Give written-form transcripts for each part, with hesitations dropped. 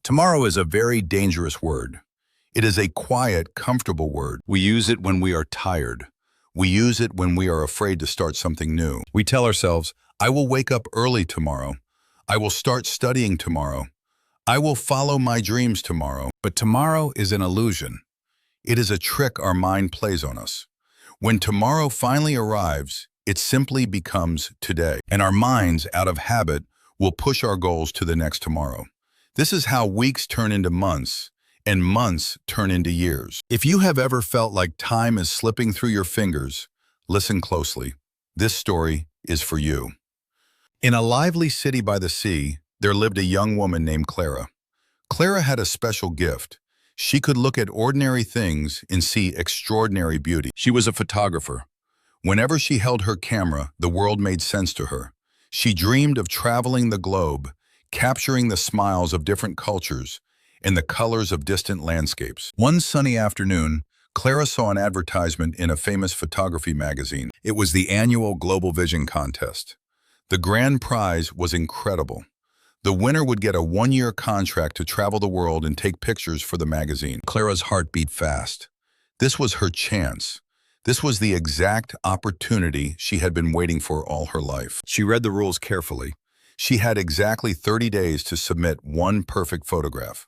Tomorrow is a very dangerous word. It is a quiet, comfortable word. We use it when we are tired. We use it when we are afraid to start something new. We tell ourselves, I will wake up early tomorrow. I will start studying tomorrow. I will follow my dreams tomorrow. But tomorrow is an illusion. It is a trick our mind plays on us. When tomorrow finally arrives, it simply becomes today. And our minds, out of habit, will push our goals to the next tomorrow. This is how weeks turn into months, and months turn into years. If you have ever felt like time is slipping through your fingers, listen closely. This story is for you. In a lively city by the sea, there lived a young woman named Clara. Clara had a special gift. She could look at ordinary things and see extraordinary beauty. She was a photographer. Whenever she held her camera, the world made sense to her. She dreamed of traveling the globe, capturing the smiles of different cultures and the colors of distant landscapes. One sunny afternoon, Clara saw an advertisement in a famous photography magazine. It was the annual Global Vision Contest. The grand prize was incredible. The winner would get a one-year contract to travel the world and take pictures for the magazine. Clara's heart beat fast. This was her chance. This was the exact opportunity she had been waiting for all her life. She read the rules carefully. She had exactly 30 days to submit one perfect photograph.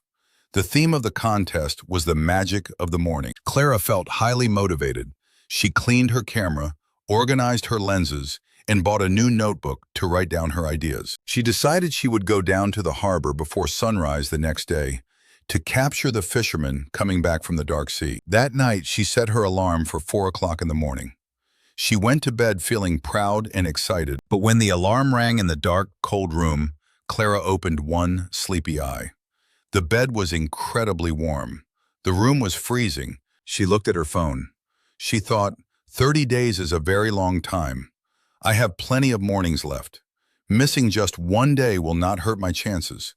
The theme of the contest was the magic of the morning. Clara felt highly motivated. She cleaned her camera, organized her lenses, and bought a new notebook to write down her ideas. She decided she would go down to the harbor before sunrise the next day to capture the fishermen coming back from the dark sea. That night, she set her alarm for 4 o'clock in the morning. She went to bed feeling proud and excited, but when the alarm rang in the dark, cold room, Clara opened one sleepy eye. The bed was incredibly warm. The room was freezing. She looked at her phone. She thought, 30 days is a very long time. I have plenty of mornings left. Missing just one day will not hurt my chances.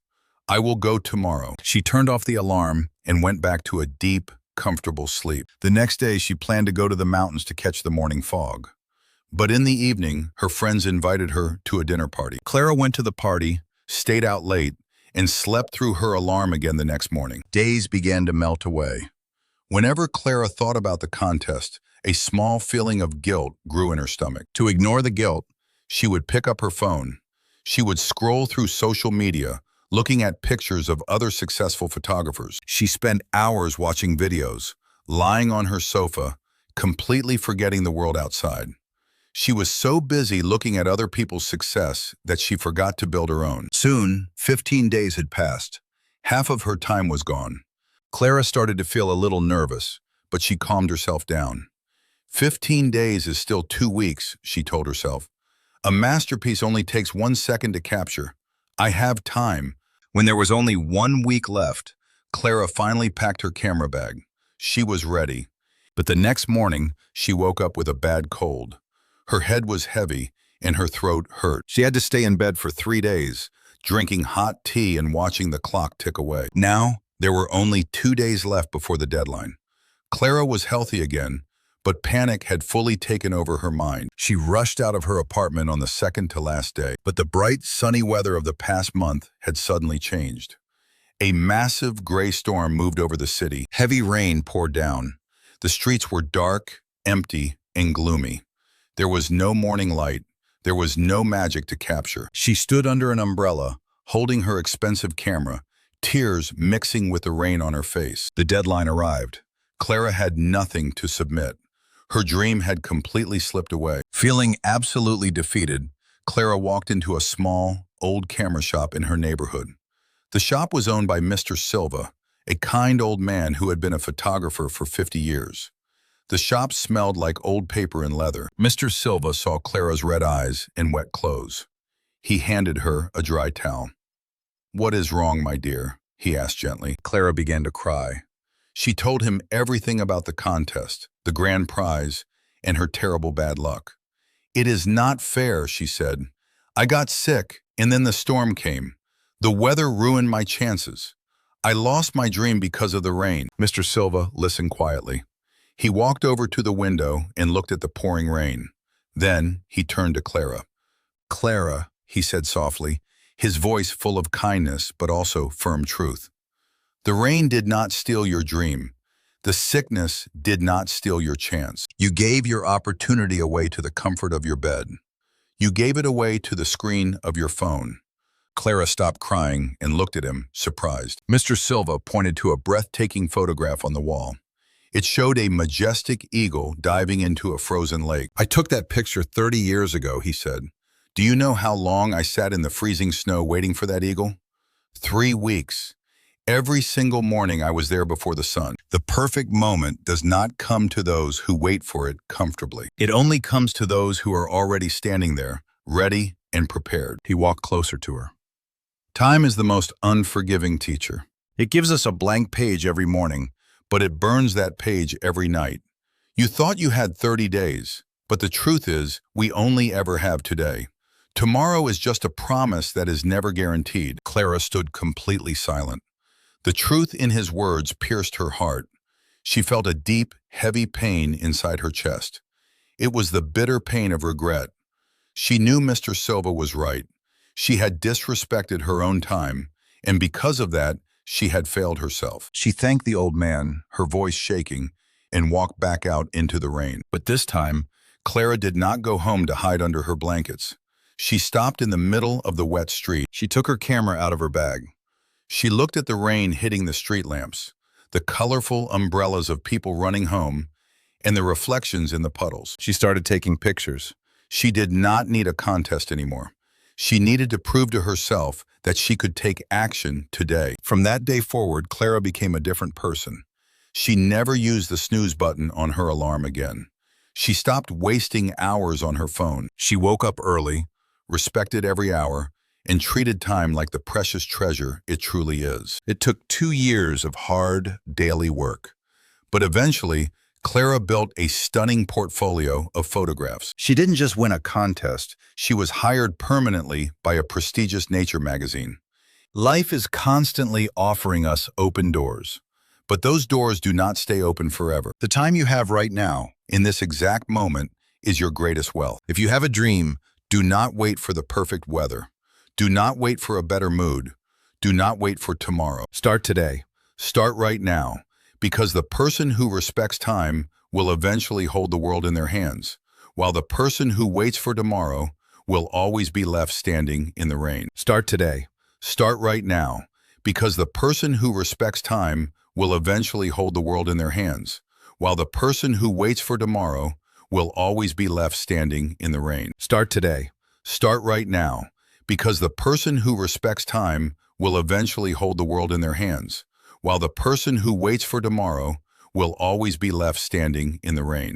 I will go tomorrow. She turned off the alarm and went back to a deep, comfortable sleep. The next day, she planned to go to the mountains to catch the morning fog. But in the evening, her friends invited her to a dinner party. Clara went to the party, stayed out late, and slept through her alarm again the next morning. Days began to melt away. Whenever Clara thought about the contest, a small feeling of guilt grew in her stomach. To ignore the guilt, she would pick up her phone. She would scroll through social media, looking at pictures of other successful photographers. She spent hours watching videos, lying on her sofa, completely forgetting the world outside. She was so busy looking at other people's success that she forgot to build her own. Soon, 15 days had passed. Half of her time was gone. Clara started to feel a little nervous, but she calmed herself down. 15 days is still 2 weeks, she told herself. A masterpiece only takes 1 second to capture. I have time. When there was only 1 week left, Clara finally packed her camera bag. She was ready. But the next morning, she woke up with a bad cold. Her head was heavy and her throat hurt. She had to stay in bed for 3 days, drinking hot tea and watching the clock tick away. Now, there were only 2 days left before the deadline. Clara was healthy again, but panic had fully taken over her mind. She rushed out of her apartment on the second to last day, but the bright, sunny weather of the past month had suddenly changed. A massive gray storm moved over the city. Heavy rain poured down. The streets were dark, empty, and gloomy. There was no morning light. There was no magic to capture. She stood under an umbrella, holding her expensive camera, tears mixing with the rain on her face. The deadline arrived. Clara had nothing to submit. Her dream had completely slipped away. Feeling absolutely defeated, Clara walked into a small, old camera shop in her neighborhood. The shop was owned by Mr. Silva, a kind old man who had been a photographer for 50 years. The shop smelled like old paper and leather. Mr. Silva saw Clara's red eyes and wet clothes. He handed her a dry towel. "What is wrong, my dear?" he asked gently. Clara began to cry. She told him everything about the contest, the grand prize, and her terrible bad luck. "It is not fair," she said. "I got sick, and then the storm came. The weather ruined my chances. I lost my dream because of the rain." Mr. Silva listened quietly. He walked over to the window and looked at the pouring rain. Then he turned to Clara. "Clara," he said softly, his voice full of kindness but also firm truth. The rain did not steal your dream. The sickness did not steal your chance. You gave your opportunity away to the comfort of your bed. You gave it away to the screen of your phone. Clara stopped crying and looked at him, surprised. Mr. Silva pointed to a breathtaking photograph on the wall. It showed a majestic eagle diving into a frozen lake. I took that picture 30 years ago, he said. Do you know how long I sat in the freezing snow waiting for that eagle? 3 weeks. Every single morning I was there before the sun. The perfect moment does not come to those who wait for it comfortably. It only comes to those who are already standing there, ready and prepared. He walked closer to her. Time is the most unforgiving teacher. It gives us a blank page every morning, but it burns that page every night. You thought you had 30 days, but the truth is we only ever have today. Tomorrow is just a promise that is never guaranteed. Clara stood completely silent. The truth in his words pierced her heart. She felt a deep, heavy pain inside her chest. It was the bitter pain of regret. She knew Mr. Silva was right. She had disrespected her own time, and because of that, she had failed herself. She thanked the old man, her voice shaking, and walked back out into the rain. But this time, Clara did not go home to hide under her blankets. She stopped in the middle of the wet street. She took her camera out of her bag. She looked at the rain hitting the street lamps, the colorful umbrellas of people running home, and the reflections in the puddles. She started taking pictures. She did not need a contest anymore. She needed to prove to herself that she could take action today. From that day forward, Clara became a different person. She never used the snooze button on her alarm again. She stopped wasting hours on her phone. She woke up early, respected every hour, and treated time like the precious treasure it truly is. It took 2 years of hard, daily work. But eventually, Clara built a stunning portfolio of photographs. She didn't just win a contest, she was hired permanently by a prestigious nature magazine. Life is constantly offering us open doors, but those doors do not stay open forever. The time you have right now, in this exact moment, is your greatest wealth. If you have a dream, do not wait for the perfect weather. Do not wait for a better mood. Do not wait for tomorrow. Start today. Start right now. Because the person who respects time will eventually hold the world in their hands, while the person who waits for tomorrow will always be left standing in the rain. Start today. Start right now. Because the person who respects time will eventually hold the world in their hands, while the person who waits for tomorrow will always be left standing in the rain. Start today. Start right now. Because the person who respects time will eventually hold the world in their hands, while the person who waits for tomorrow will always be left standing in the rain.